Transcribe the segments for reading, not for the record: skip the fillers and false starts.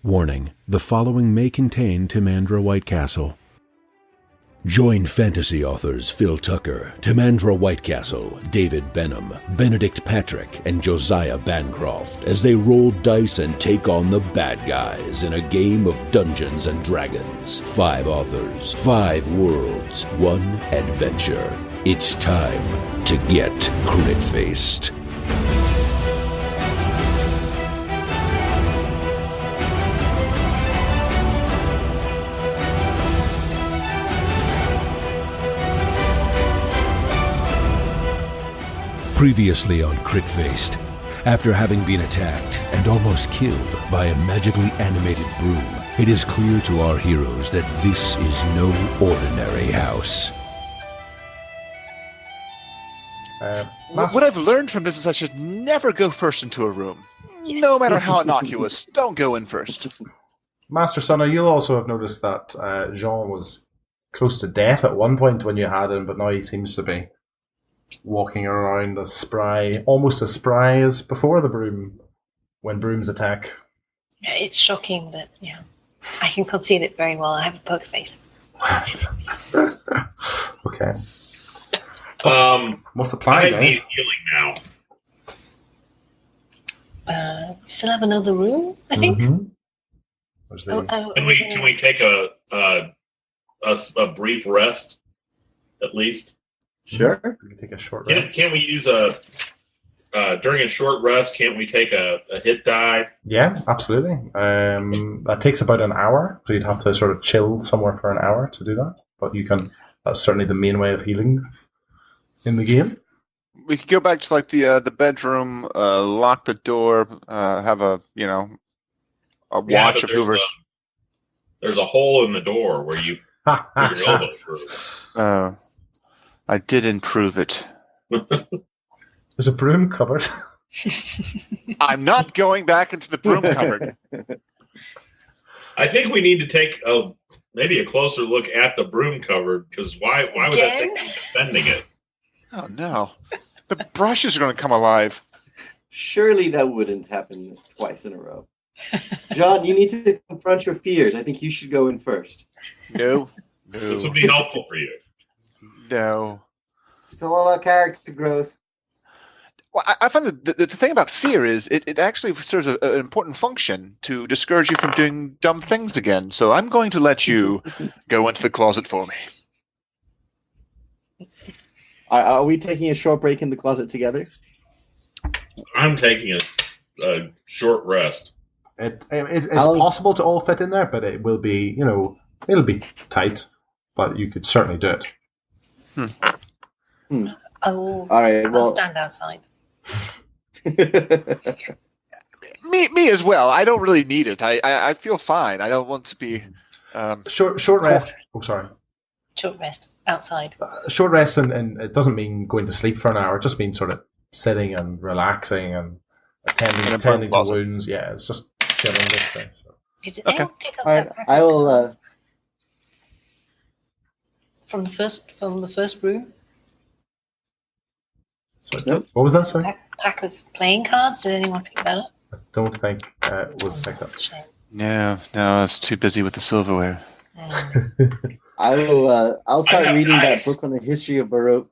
Warning, the following may contain Timandra Whitecastle. Join fantasy authors Phil Tucker, Timandra Whitecastle, David Benem, Benedict Patrick, and Josiah Bancroft as they roll dice and take on the bad guys in a game of Dungeons and Dragons. 5 authors, 5 worlds, 1 adventure. It's time to get crit-faced. Previously on Crit-Faced, after having been attacked and almost killed by a magically animated broom, it is clear to our heroes that this is no ordinary house. What I've learned from this is I should never go first into a room. No matter how innocuous, don't go in first. Master Sunna, you'll also have noticed that Jean was close to death at one point when you had him, but now he seems to be walking around as spry, almost as spry as before the broom, when brooms attack. Yeah, it's shocking, but yeah, I can conceal it very well. I have a poker face. Okay. What's the I plan, need guys? healing now. We still have another room, I think. Mm-hmm. Where's the... Can we take a brief rest, at least? Sure. We can take a short rest. Can't we use during a short rest? Can't we take a hit die? Yeah, absolutely. That takes about an hour, so you'd have to sort of chill somewhere for an hour to do that. But you can. That's certainly the main way of healing in the game. We could go back to like the bedroom, lock the door, have a watch of whoever's. There's a hole in the door where you put your elbow through. I did improve it. There's a broom cupboard. I'm not going back into the broom cupboard. I think we need to take maybe a closer look at the broom cupboard, because why would that thing be defending it? Oh no, the brushes are going to come alive. Surely that wouldn't happen twice in a row. John, you need to confront your fears. I think you should go in first. No. This would be helpful for you. No. It's all about character growth. Well, I find that the thing about fear is it actually serves an important function to discourage you from doing dumb things again. So I'm going to let you go into the closet for me. Are we taking a short break in the closet together? I'm taking a short rest. It's possible to all fit in there, but it will be, it'll be tight. But you could certainly do it. All right, well, I'll stand outside. Me as well. I don't really need it. I feel fine. I don't want to be short rest. Oh, sorry. Short rest outside. Short rest, and it doesn't mean going to sleep for an hour. It just means sort of sitting and relaxing and attending to wounds. Yeah, it's just chilling this day. So. Did anyone pick up All right, that pack I of will. cards from the first room? Sorry, Nope. what was that? Sorry, Pack of playing cards. Did anyone pick that up? I don't think it was picked up. Shame. No, I was too busy with the silverware. I will. I'll start reading dice. that book on the history of Barovia.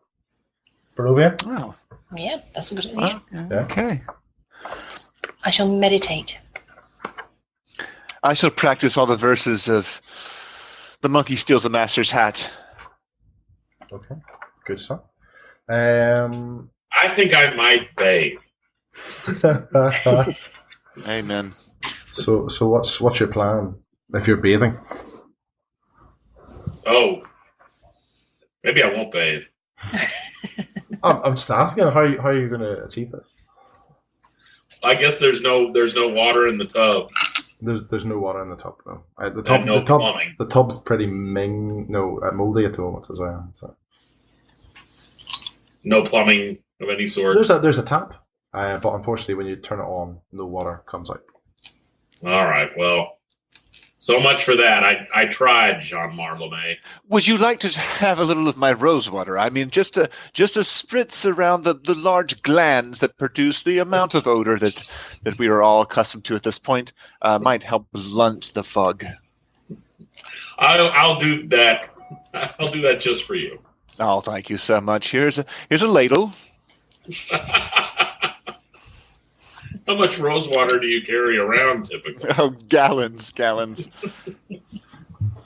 Barovia? Oh, Yeah, that's a good idea. Yeah. okay. I shall meditate. I shall practice all the verses of The Monkey Steals a Master's Hat. Okay, good stuff. I think I might bathe. Amen. So what's your plan if you're bathing? Oh, maybe I won't bathe. I'm just asking how are you going to achieve this? I guess there's no water in the tub. There's no water in the tub though. Plumbing. The tub's pretty moldy at the moment as well. So. No plumbing of any sort. There's a tap, but unfortunately when you turn it on, no water comes out. All right. Well, So much for that. I tried, Jean Marlomé. Would you like to have a little of my rosewater? I mean, just a spritz around the large glands that produce the amount of odor that we are all accustomed to at this point might help blunt the fog. I'll do that. I'll do that just for you. Oh, thank you so much. Here's a ladle. How much rosewater do you carry around typically? Oh, gallons.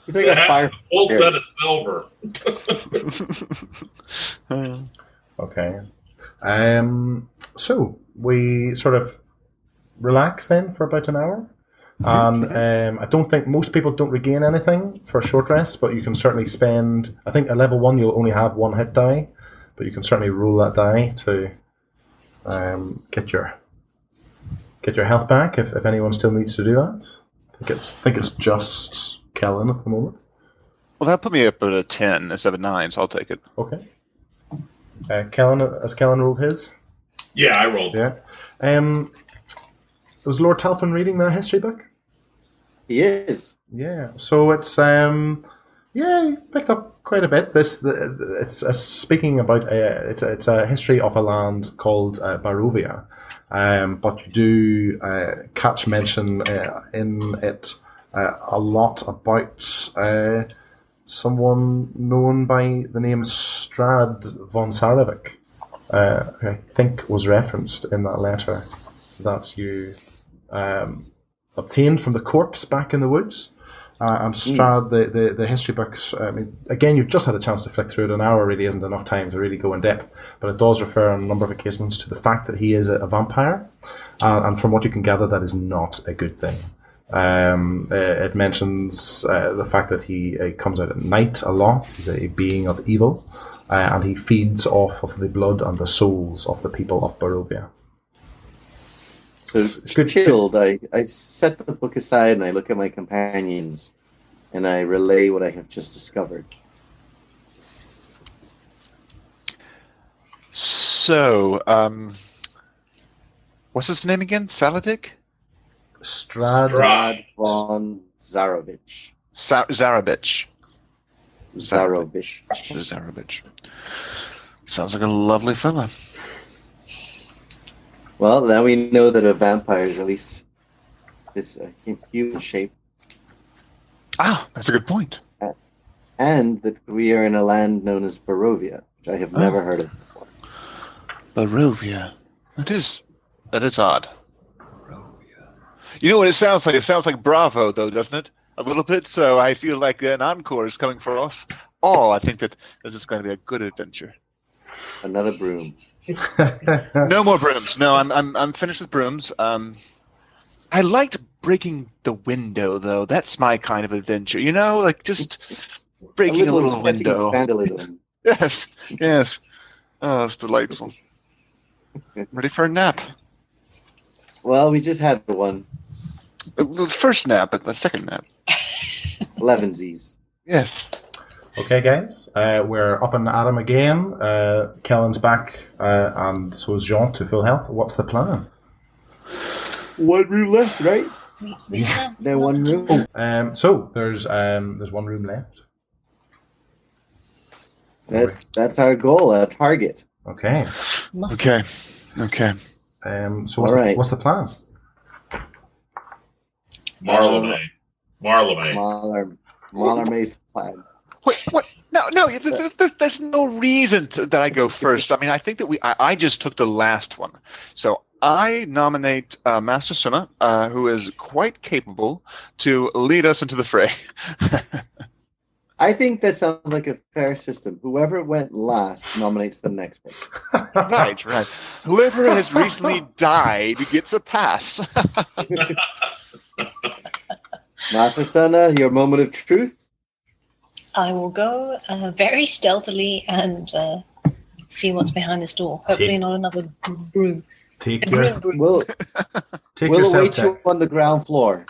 He's like a fire. Full set of silver. Okay. So we sort of relax then for about an hour. And I don't think most people don't regain anything for a short rest, but you can certainly spend, I think at level 1 you'll only have 1 hit die, but you can certainly roll that die to get your health back if anyone still needs to do that. I think it's just Kellen at the moment. Well, that put me up at a 10 instead of a 9, so I'll take it. Okay. Kellen, has Kellen rolled his? Yeah, I rolled. Yeah. Was Lord Telfin reading the history book? He is. Yeah. So it's he picked up quite a bit. It's speaking about it's a history of a land called Barovia. But you do catch mention in it a lot about someone known by the name Strad von Sarovic, who I think was referenced in that letter that you obtained from the corpse back in the woods. And Strad, the history books, I mean, again, you've just had a chance to flick through it. An hour really isn't enough time to really go in depth, but it does refer on a number of occasions to the fact that he is a vampire, and from what you can gather, that is not a good thing. It mentions the fact that he comes out at night a lot. He's a being of evil, and he feeds off of the blood and the souls of the people of Barovia. So chilled, I set the book aside and I look at my companions and I relay what I have just discovered. So, what's his name again? Saladic? Strad von Zarovich. Zarovich. Zarovich. Sounds like a lovely fella. Well, now we know that a vampire is at least this in human shape. Ah, that's a good point. And that we are in a land known as Barovia, which I have never heard of before. Barovia. That is odd. Barovia. You know what it sounds like? It sounds like Bravo, though, doesn't it? A little bit. So I feel like an encore is coming for us all. I think that this is going to be a good adventure. Another broom. No more brooms. No, I'm finished with brooms. I liked breaking the window, though. That's my kind of adventure. You know, like just breaking a little window. Vandalism. Yes. Oh, it's delightful. Ready for a nap? Well, we just had one. The first nap, but the second nap. 11sies. Yes. Okay, guys, we're up and at him again. Kellen's back, and so is Jean to full health. What's the plan? One room left, right? We still have There one room. So there's 1 room left. That's our goal, a target. Okay. Okay. So what's the plan? Marlomé. Marlomé's plan. Wait, what? No. There's no reason that I go first. I mean, I think that I just took the last one. So I nominate Master Suna, who is quite capable, to lead us into the fray. I think that sounds like a fair system. Whoever went last nominates the next person. Right. Whoever has recently died gets a pass. Master Suna, your moment of truth. I will go very stealthily and see what's behind this door. Hopefully not another broom. Take We'll yourself await you check. on the ground floor.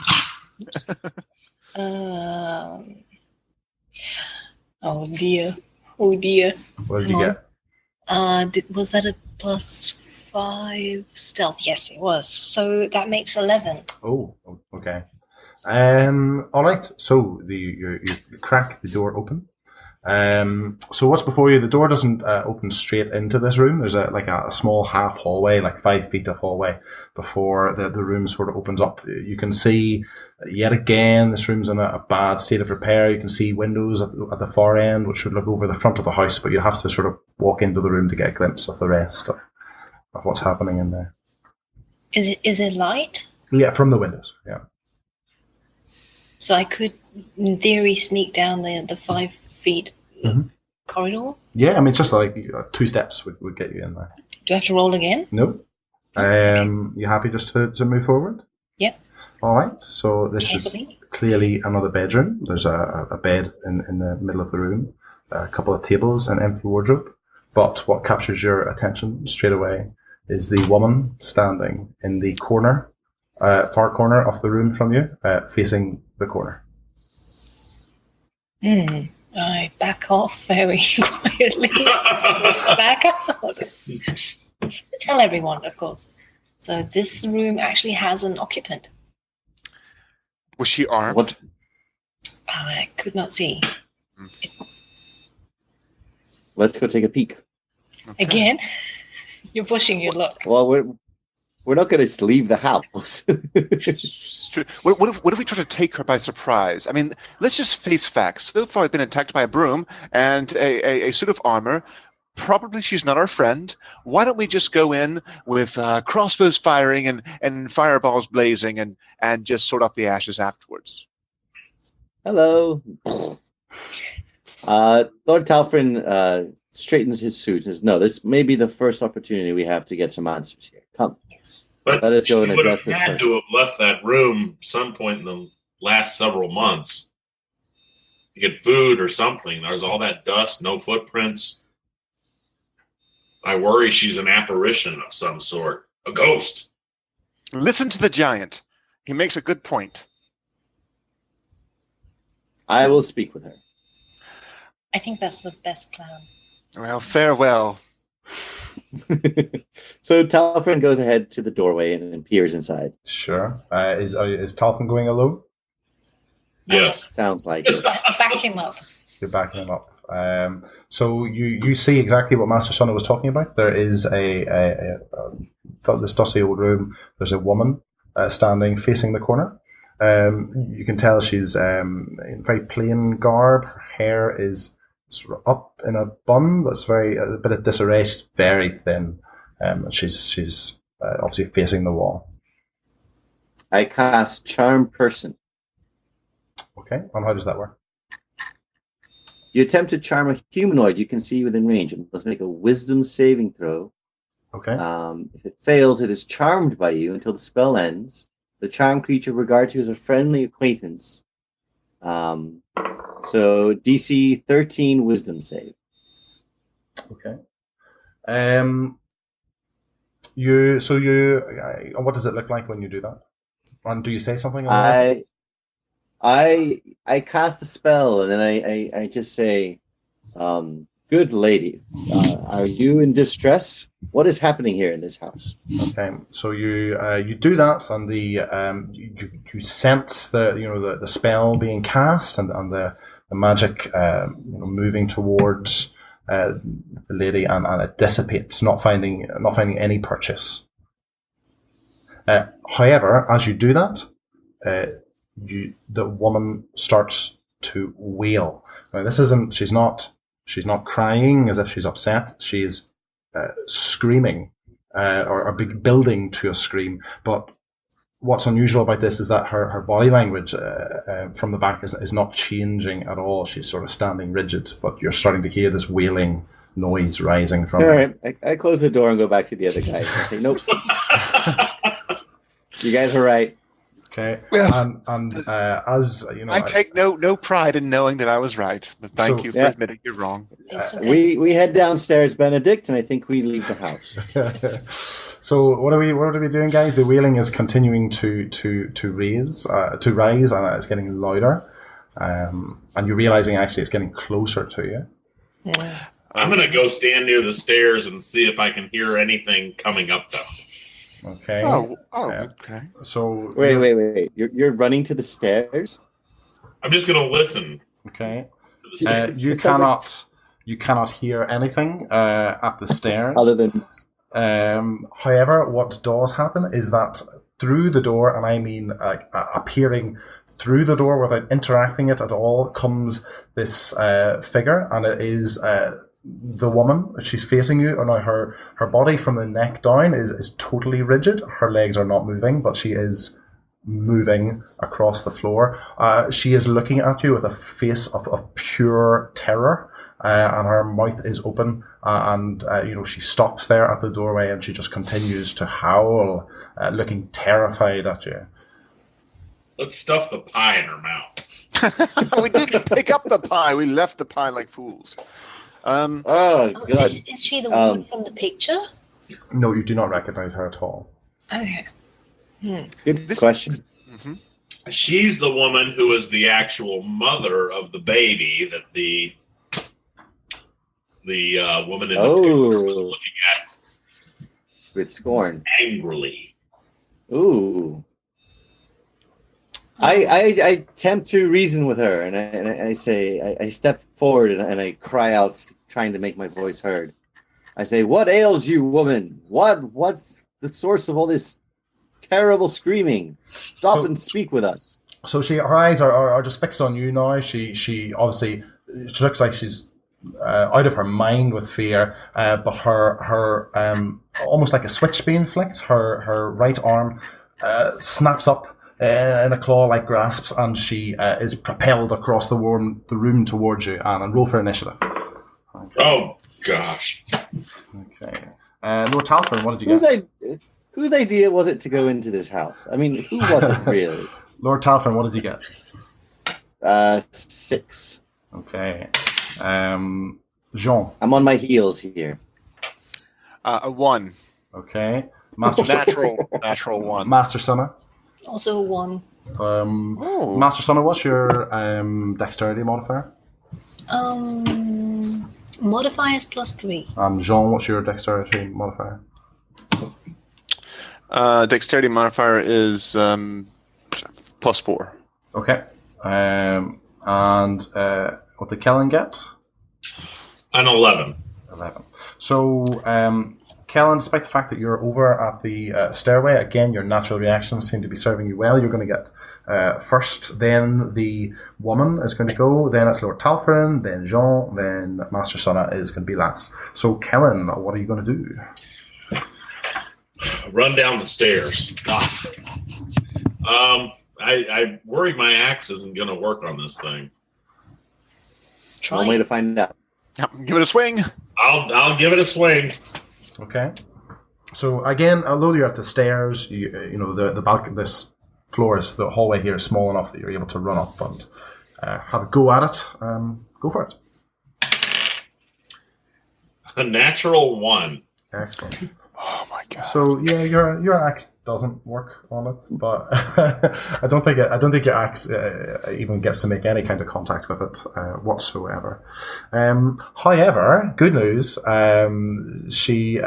Oh dear. What did you get? Was that a +5 stealth? Yes, it was. So that makes 11. Oh, okay. All right. So you crack the door open. So what's before you? The door doesn't open straight into this room. There's a small half hallway, like 5 feet of hallway, before the room sort of opens up. You can see, yet again, this room's in a bad state of repair. You can see windows at the far end, which would look over the front of the house, but you have to sort of walk into the room to get a glimpse of the rest of what's happening in there. Is it light? Yeah, from the windows, yeah. So I could, in theory, sneak down the 5 feet corridor? Yeah, I mean, it's just like 2 steps would get you in there. Do I have to roll again? No. You happy just to move forward? Yep. All right. So this is clearly another bedroom. There's a bed in the middle of the room, a couple of tables, an empty wardrobe. But what captures your attention straight away is the woman standing in the corner, far corner of the room from you, facing the corner. I back off very quietly. Back out. Tell everyone, of course. So this room actually has an occupant. Was she armed? What? I could not see. Let's go take a peek. Okay. Again? You're pushing your luck. Well, we're not going to leave the house. What if we try to take her by surprise? I mean, let's just face facts. So far, I've been attacked by a broom and a suit of armor. Probably she's not our friend. Why don't we just go in with crossbows firing and fireballs blazing and just sort out the ashes afterwards? Hello. Lord Talfrin straightens his suit and says, no, this may be the first opportunity we have to get some answers here. Come. But let us go and address this had person. to have left that room some point in the last several months to get food or something. There's all that dust, no footprints. I worry she's an apparition of some sort, a ghost. Listen to the giant. He makes a good point. I will speak with her. I think that's the best plan. Well, farewell. So Talfrin goes ahead to the doorway and peers inside. Sure. Is Talfrin going alone? Yes. Sounds like it. Back him up. You're backing him up. So you see exactly what Master Sonna was talking about. There is this dusty old room. There's a woman standing facing the corner. You can tell she's in very plain garb. Her hair is sort of up in a bun that's a bit of disarray. She's very thin. She's obviously facing the wall. I cast Charm Person. Okay, and how does that work? You attempt to charm a humanoid you can see within range. It must make a wisdom saving throw. Okay. If it fails, it is charmed by you until the spell ends. The charmed creature regards you as a friendly acquaintance. So DC 13 wisdom save. Okay. What does it look like when you do that? And do you say something? I cast a spell and then I just say, good lady, are you in distress? What is happening here in this house? Okay, so you do that, and you sense the spell being cast and the magic moving towards the lady, and it dissipates, not finding any purchase. However, as you do that, the woman starts to wail. Now, she's not crying as if she's upset. She's screaming or building to a scream. But what's unusual about this is that her body language from the back is not changing at all. She's sort of standing rigid, but you're starting to hear this wailing noise rising from her. All right, I close the door and go back to the other guys and say, nope. You guys are right. Okay, Well, and as you know, I take no pride in knowing that I was right, but thank you for admitting you're wrong. We head downstairs, Benedict, and I think we leave the house. So what are we doing, guys? The wailing is continuing to rise, and it's getting louder, and you're realizing actually it's getting closer to you. Yeah. I'm going to go stand near the stairs and see if I can hear anything coming up, though. Okay. Okay. So Wait. You're running to the stairs? I'm just going to listen. Okay. To the stairs. You cannot hear anything at the stairs. Other than However, what does happen is that through the door, and I mean appearing through the door without interacting it at all, comes this figure, and it is the woman. She's facing you, and now her body from the neck down is totally rigid. Her legs are not moving, but she is moving across the floor. She is looking at you with a face of pure terror, and her mouth is open, and she stops there at the doorway, and she just continues to howl, looking terrified at you. Let's stuff the pie in her mouth. We didn't pick up the pie. We left the pie like fools. God. Is she the woman from the picture? No, you do not recognize her at all. Okay. Good question. Mm-hmm. She's the woman who is the actual mother of the baby that the woman in the picture was looking at with scorn, angrily. Ooh. I attempt to reason with her, and I say, I step forward and I cry out, trying to make my voice heard. I say, "What ails you, woman? What's the source of all this terrible screaming? Stop and speak with us." So her eyes are just fixed on you now. She obviously, she looks like she's out of her mind with fear, but her almost like a switch being flicked, her right arm snaps up in a claw-like grasp, and she is propelled across the room towards you. And roll for initiative. Okay. Oh gosh. Okay. Lord Talfrin, what did you get? Whose idea was it to go into this house? I mean, who was it really? Lord Talfrin, what did you get? 6. Okay. Jean. I'm on my heels here. A 1. Okay. Master Natural 1. Master Summer. Also 1. Master Summer, what's your dexterity modifier? Modifier is +3. Jean, what's your dexterity modifier? Dexterity modifier is +4. Okay. And what did Kellen get? An 11. 11. So, Kellen, despite the fact that you're over at the stairway, again, your natural reactions seem to be serving you well. You're going to get first, then the woman is going to go, then it's Lord Talfrin, then Jean, then Master Sonna is going to be last. So, Kellen, what are you going to do? Run down the stairs. I worry my axe isn't going to work on this thing. One way to find out. Give it a swing. I'll give it a swing. Okay. So again, although you're at the stairs, you know the balcony, this floor is the hallway here is small enough that you're able to run up and have a go at it. Go for it. A natural 1. Excellent. Oh my god. So yeah, your axe doesn't work on it, but I don't think your axe even gets to make any kind of contact with it whatsoever. However, good news. She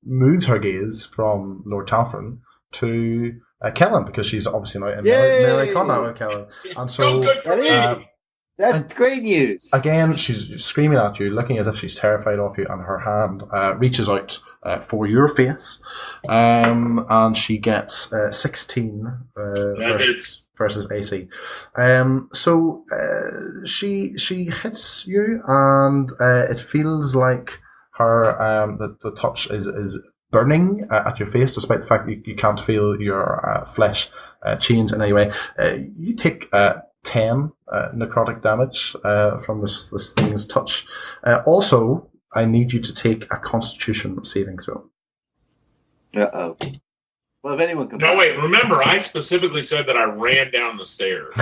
moves her gaze from Lord Talfrin to Kellen, because she's obviously now in melee combat with Kellen, and so. That's great news. Again, she's screaming at you, looking as if she's terrified of you, and her hand reaches out for your face, and she gets 16 versus AC. So she hits you, and it feels like her the touch is burning at your face, despite the fact that you can't feel your flesh change in any way. You take 10 necrotic damage from this thing's touch. Also, I need you to take a Constitution saving throw. Uh-oh. Well, if anyone can... No, wait, remember, I specifically said that I ran down the stairs.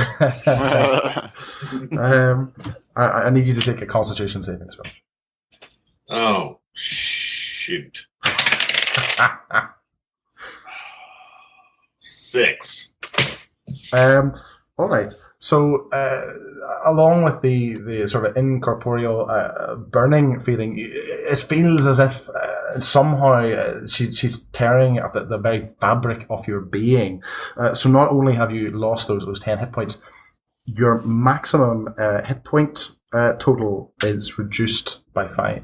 I need you to take a Constitution saving throw. Oh, shoot. 6. All right. So, along with the sort of incorporeal burning feeling, it feels as if somehow she's tearing at the very fabric of your being. So not only have you lost those 10 hit points, your maximum hit point total is reduced by 5.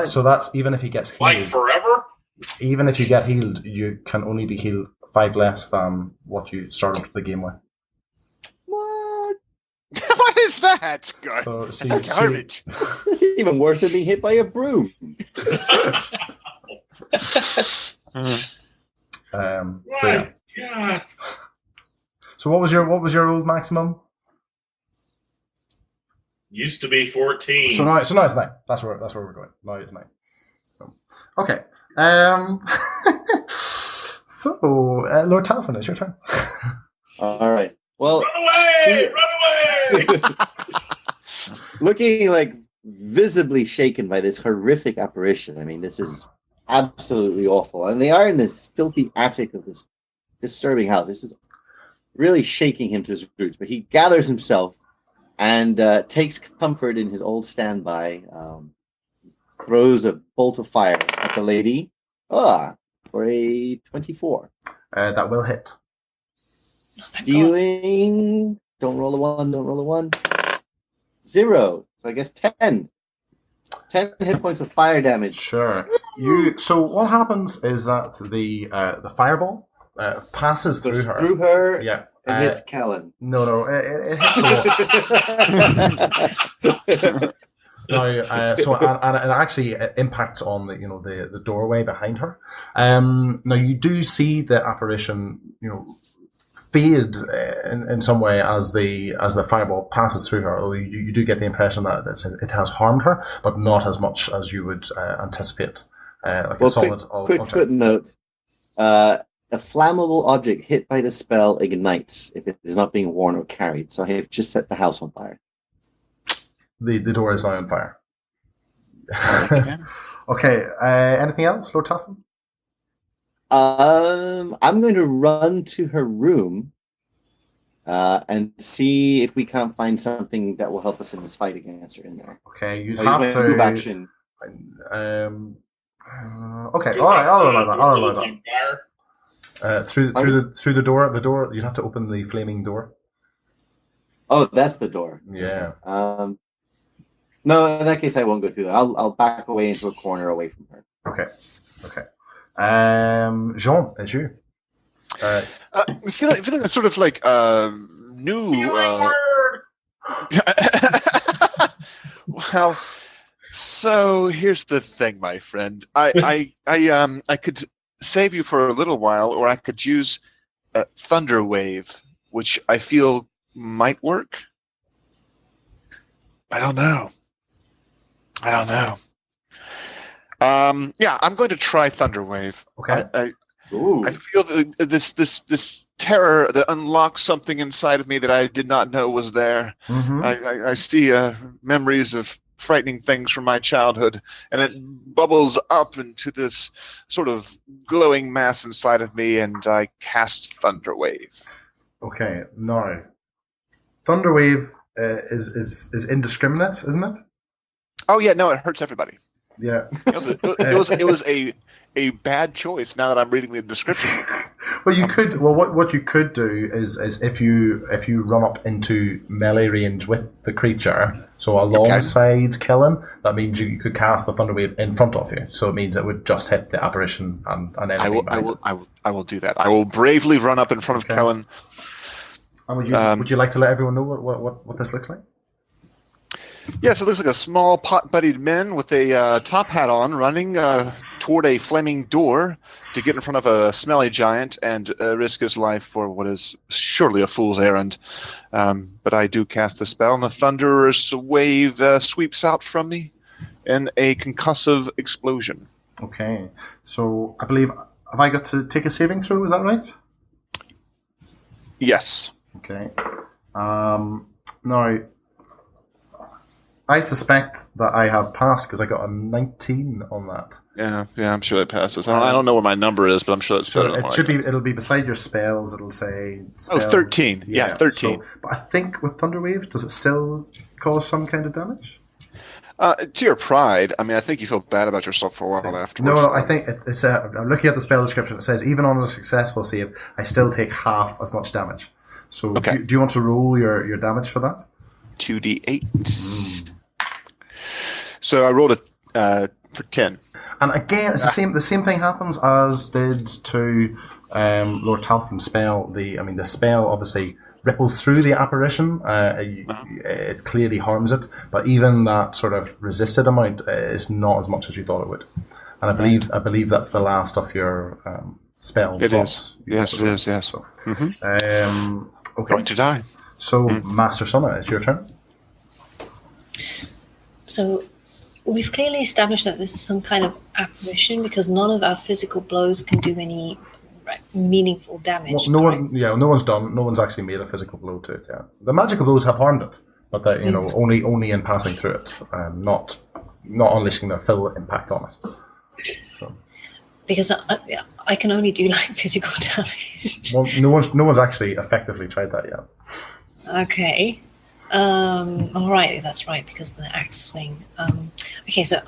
So that's even if he gets healed. Like forever? Even if you get healed, you can only be healed 5 less than what you started the game with. What? What is that? God, So, that's garbage. It's even worse than being hit by a broom. So yeah. God. So what was your old maximum? Used to be 14. So now it's 9. That's where we're going. Now it's 9. So, okay. So Lord Talfin, it's your turn. All right. Well, Run away! Run away! looking like visibly shaken by this horrific apparition. I mean, this is absolutely awful. And they are in this filthy attic of this disturbing house. This is really shaking him to his roots. But he gathers himself and takes comfort in his old standby, throws a bolt of fire at the lady for a 24. That will hit. Oh, thank God. Dealing... Don't roll a 1, don't roll a 1. 0. So I guess 10. 10 hit points of fire damage. Sure. So what happens is that the fireball passes Goes through her. through her Yeah. and hits Kellen. No, it hits the wall. Now, and it actually impacts on the doorway behind her. Now you do see the apparition, fade in some way as the fireball passes through her. Although you do get the impression that it has harmed her, but not as much as you would anticipate. A solid quick object. footnote: a flammable object hit by the spell ignites if it is not being worn or carried. So I have just set the house on fire. The door is now on fire. Okay. Okay. Anything else, Lord Tuffin? I'm going to run to her room and see if we can't find something that will help us in this fight against her in there. Okay, you'd I'll have use my to move action. Okay, all right. I'll allow that. Fire. Through the door. The door. You'd have to open the flaming door. Oh, that's the door. Yeah. No, in that case, I won't go through that. I'll back away into a corner away from her. Okay. Jean, it's you. I feel like it's sort of like new. Well, so here's the thing, my friend. I could save you for a little while, or I could use Thunder Wave, which I feel might work. I don't know. Yeah, I'm going to try Thunder Wave. Okay. Ooh. I feel this terror that unlocks something inside of me that I did not know was there. Mm-hmm. I see memories of frightening things from my childhood, and it bubbles up into this sort of glowing mass inside of me, and I cast Thunder Wave. Okay. Now, Thunder Wave is indiscriminate, isn't it? Oh yeah, no, it hurts everybody. Yeah. It was a bad choice. Now that I'm reading the description. Well, you could. Well, what you could do is if you run up into melee range with the creature, so alongside Kellen, that means you could cast the Thunder Wave in front of you. So it means it would just hit the apparition and enemy. I will do that. I will bravely run up in front of Kellen. And would you like to let everyone know what this looks like? Yes, it looks like a small pot-bodied man with a top hat on, running toward a flaming door to get in front of a smelly giant and risk his life for what is surely a fool's errand. But I do cast a spell, and the thunderous wave sweeps out from me in a concussive explosion. Okay, so I believe, have I got to take a saving throw? Is that right? Yes. Okay. Now, I suspect that I have passed because I got a 19 on that. Yeah, I'm sure that passes. I don't know what my number is, but I'm sure it's better than mine. It'll be beside your spells. It'll say spell. 13. Yeah, 13. So, but I think with Thunderwave, does it still cause some kind of damage? To your pride, I mean, I think you feel bad about yourself for a while afterwards. No, I think it's. I'm looking at the spell description. It says even on a successful save, I still take half as much damage. So, do you want to roll your damage for that? 2d8. So I rolled a for 10. And again, it's the same thing happens as did to Lord Talfrin's spell. The spell obviously ripples through the apparition. It clearly harms it, but even that sort of resisted amount is not as much as you thought it would. And I believe that's the last of your spell slots. Yes, it is. Yes. So, okay. Going to die. So, Master Sonna, it's your turn. So we've clearly established that this is some kind of apparition because none of our physical blows can do any meaningful damage. Well, no one's actually made a physical blow to it. Yeah, the magical blows have harmed it, but that only in passing through it, not unleashing their full impact on it. So. Because I can only do like physical damage. Well, no one's actually effectively tried that yet. Okay. All right, that's right, because the axe swing. Okay, so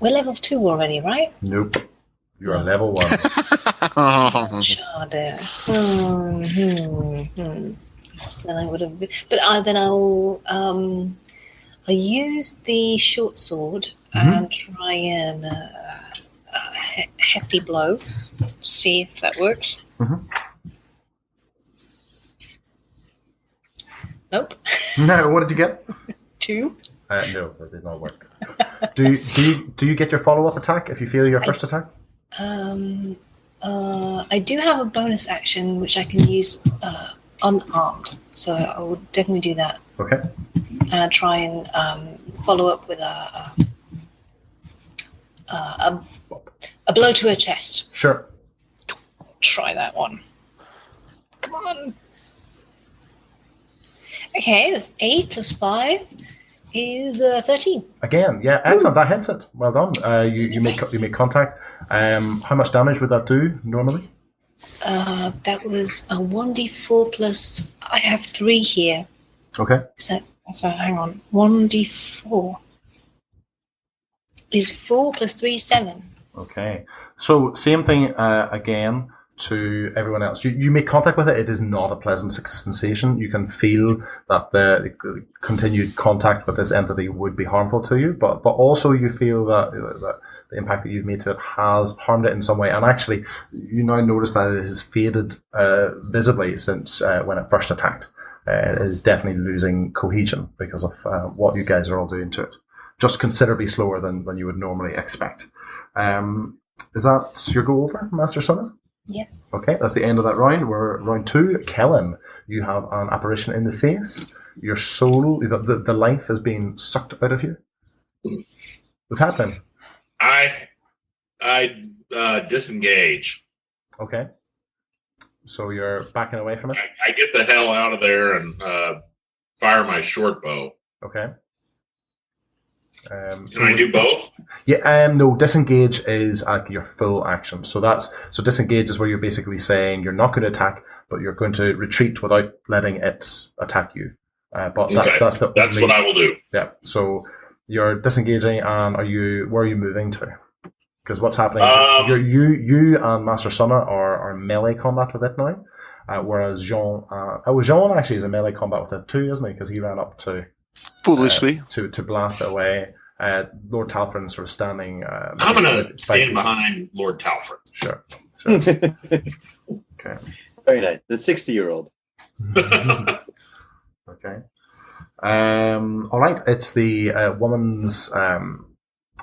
we're level 2 already, right? Nope. You're on level 1. Then I would have been, but then I'll use the short sword and try and hefty blow. See if that works. Nope. No, what did you get? 2. No, that did not work. Do you get your follow-up attack if you fail your first attack? I do have a bonus action which I can use unarmed, so I will definitely do that. Okay. And try and follow up with a blow to her chest. Sure. Try that one. Come on. Okay, that's 8 plus 5 is 13. Again, yeah, excellent. That hits it. Well done. You make contact. How much damage would that do normally? That was a 1d4 plus. I have 3 here. Okay. So hang on. 1d4 is 4 plus 3 is 7. Okay. So same thing again to everyone else. You make contact with it. It is not a pleasant sensation. You can feel that the continued contact with this entity would be harmful to you, but also you feel that the impact that you've made to it has harmed it in some way. And actually, you now notice that it has faded visibly since when it first attacked. It is definitely losing cohesion because of what you guys are all doing to it. Just considerably slower than you would normally expect. Is that your go over, Master Sonna? Yeah. Okay, that's the end of that round. We're round 2. Kellen, you have an apparition in the face. Your soul, the life is being sucked out of you. What's happening? I disengage. Okay. So you're backing away from it? I get the hell out of there and fire my short bow. Okay. Can I do both? Yeah. No. Disengage is your full action. So disengage is where you're basically saying you're not going to attack, but you're going to retreat without letting it attack you. But that's what I will do. Yeah. So you're disengaging, and where are you moving to? Because what's happening is you and Master Sonna are melee combat with it now, whereas Jean actually is in melee combat with it too, isn't he? Because he ran up to. Foolishly. To blast it away. Lord Talfrin sort of standing. I'm going to stand behind Lord Talfrin. Sure. Okay. Very nice. The 60-year-old. Okay. All right. It's the woman's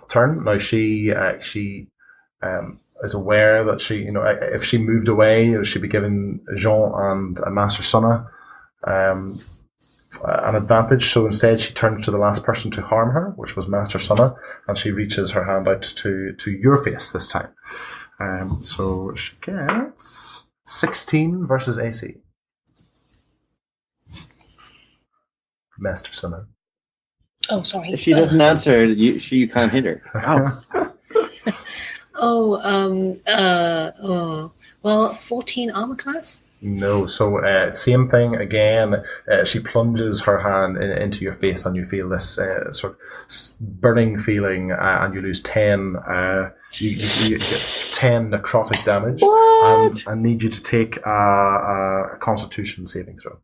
turn. Now she is aware that she, if she moved away, she'd be giving Jean and Master Sonna an advantage, so instead she turns to the last person to harm her, which was Master Sonna, and she reaches her hand out to your face this time. So she gets 16 versus AC. Master Sonna. Oh, sorry. If she doesn't answer, you can't hit her. Well, 14 armor class. No, so same thing again. She plunges her hand into your face, and you feel this sort of burning feeling, and you lose 10. You get 10 necrotic damage. What? And I need you to take a Constitution saving throw.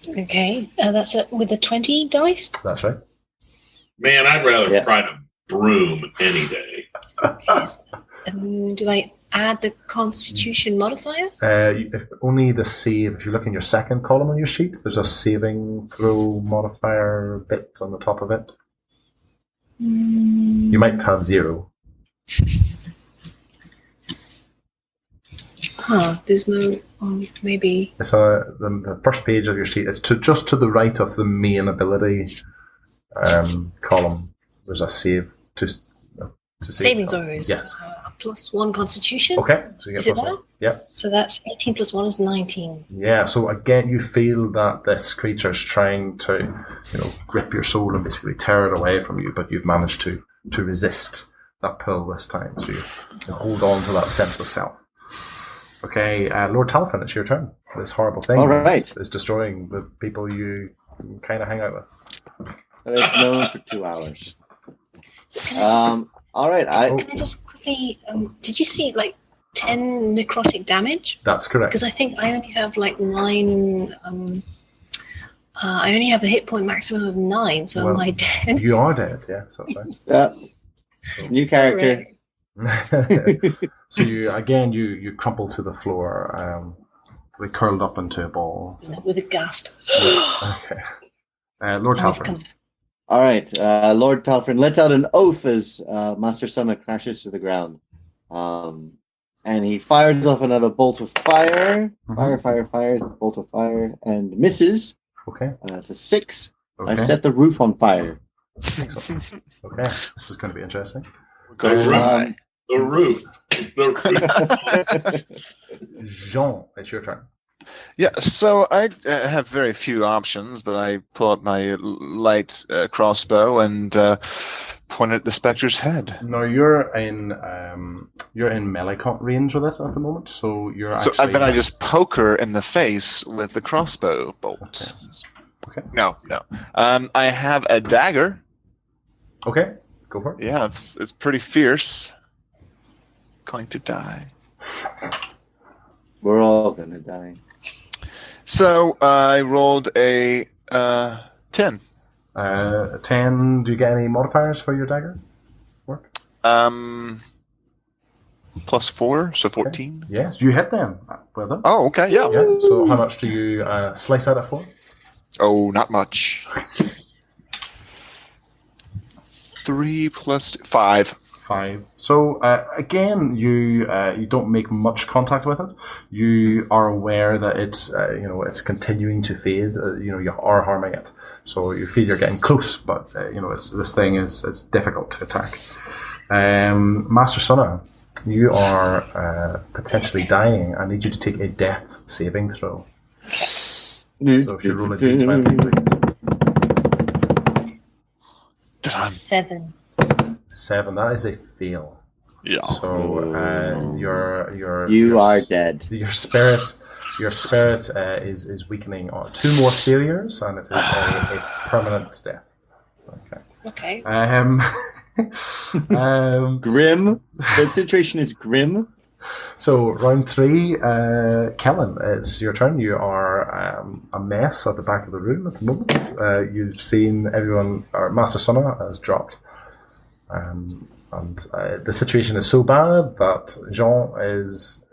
Okay, that's with the 20 dice. That's right. Man, I'd rather fight a broom any day. Yes. Do I add the Constitution modifier? If only the save. If you look in your second column on your sheet, there's a saving throw modifier bit on the top of it. You might have 0. There's no. Maybe. It's the first page of your sheet. It's just to the right of the main ability column. There's a save to save. Saving throws. Yes. +1 Constitution. Okay, so you get Is it +1. that? Yeah. So that's 18 + 1 is 19. Yeah. So again, you feel that this creature's trying to, grip your soul and basically tear it away from you, but you've managed to resist that pull this time. So you hold on to that sense of self. Okay, Lord Talfin, it's your turn. This horrible thing is destroying the people you kind of hang out with. I've known for 2 hours. So all right. Can I just quickly? Did you say 10 necrotic damage? That's correct. Because I think I only have 9. I only have a hit point maximum of 9. So am I dead? You are dead. Yes, that's right. Yeah. New character. So you crumple to the floor, we curled up into a ball. With a gasp. Okay. Lord Talfin. All right. Lord Talfin lets out an oath as Master Sona crashes to the ground. And he fires off another bolt of fire. Fires a bolt of fire and misses. Okay. That's a 6. Okay. I set the roof on fire. Excellent. Okay. This is going to be interesting. The roof. Jean, it's your turn. Yeah, so I have very few options, but I pull up my light crossbow and point it at the spectre's head. No, you're in melee range with it at the moment, so you're actually. So then I just poke her in the face with the crossbow bolt. Okay. No. I have a dagger. Okay, go for it. Yeah, it's pretty fierce. Going to die. We're all gonna die. So I rolled a 10. 10. Do you get any modifiers for your dagger? Work. +4, so 14. Okay. Yes, you hit them. Well done. Oh, okay, yeah. So how much do you slice out of for? Oh, not much. 3 + 5. 5. So again, you don't make much contact with it. You are aware that it's it's continuing to fade. You are harming it. So you feel you're getting close, but this thing is difficult to attack. Master Sona, you are potentially dying. I need you to take a death saving throw. So if you roll a d20, please. 7. 7. That is a fail. Yeah. So you are dead. Your spirit is weakening. 2 more failures, and it is a permanent death. Okay. Grim. The situation is grim. So round 3, Kellen, it's your turn. You are a mess at the back of the room at the moment. You've seen everyone, or Master Sona has dropped. And the situation is so bad that Jean is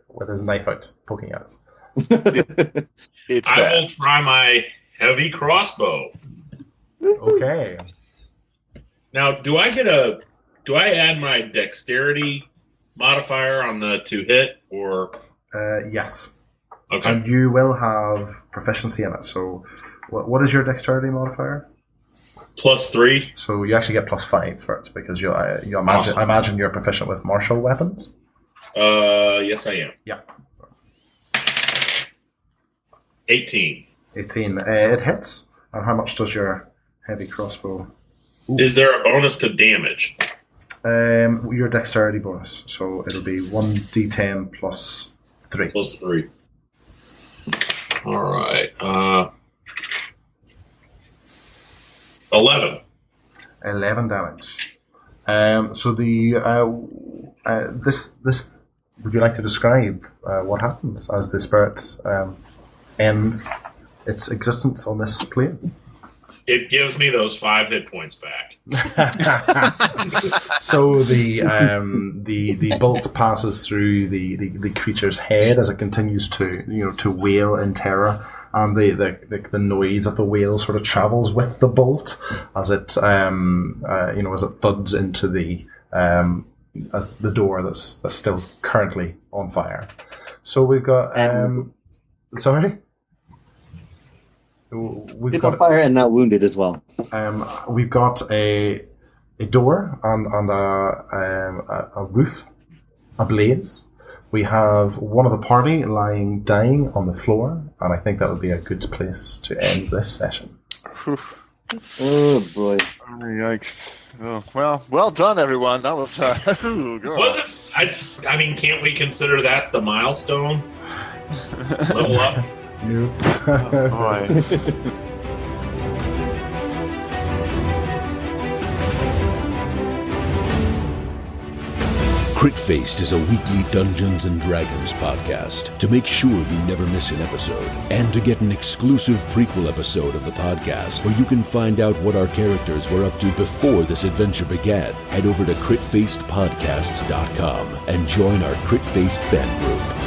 with his knife out, poking at it. It's I bad. will try my heavy crossbow. Okay. Now, do I add my dexterity modifier on the to hit, or? Yes. Okay. And you will have proficiency in it. So what is your dexterity modifier? +3. So you actually get +5 for it, because you imagine, Awesome. I imagine you're proficient with martial weapons. Yes, I am. Yeah. 18. 18. It hits. And how much does your Heavy crossbow. Is there a bonus to damage? Your dexterity bonus, so it'll be 1d10 plus 3. Plus 3. All right. 11. 11 damage. So the this would you like to describe what happens as the spirit ends its existence on this plane? It gives me those 5 hit points back. So the bolt passes through the creature's head as it continues to wail in terror, and the noise of the wail sort of travels with the bolt as it as it thuds into the door that's still currently on fire. So we've got sorry. It's on fire and not wounded as well. We've got a door and a roof ablaze. We have one of the party lying dying on the floor, and I think that would be a good place to end this session. Oh boy! Yikes! Oh, well done, everyone. That was Was it? I mean, can't we consider that the milestone? Level up. Nope. Oh, boy. Crit Faced is a weekly Dungeons & Dragons podcast. To make sure you never miss an episode, and to get an exclusive prequel episode of the podcast where you can find out what our characters were up to before this adventure began, head over to critfacedpodcasts.com and join our Crit Faced fan group.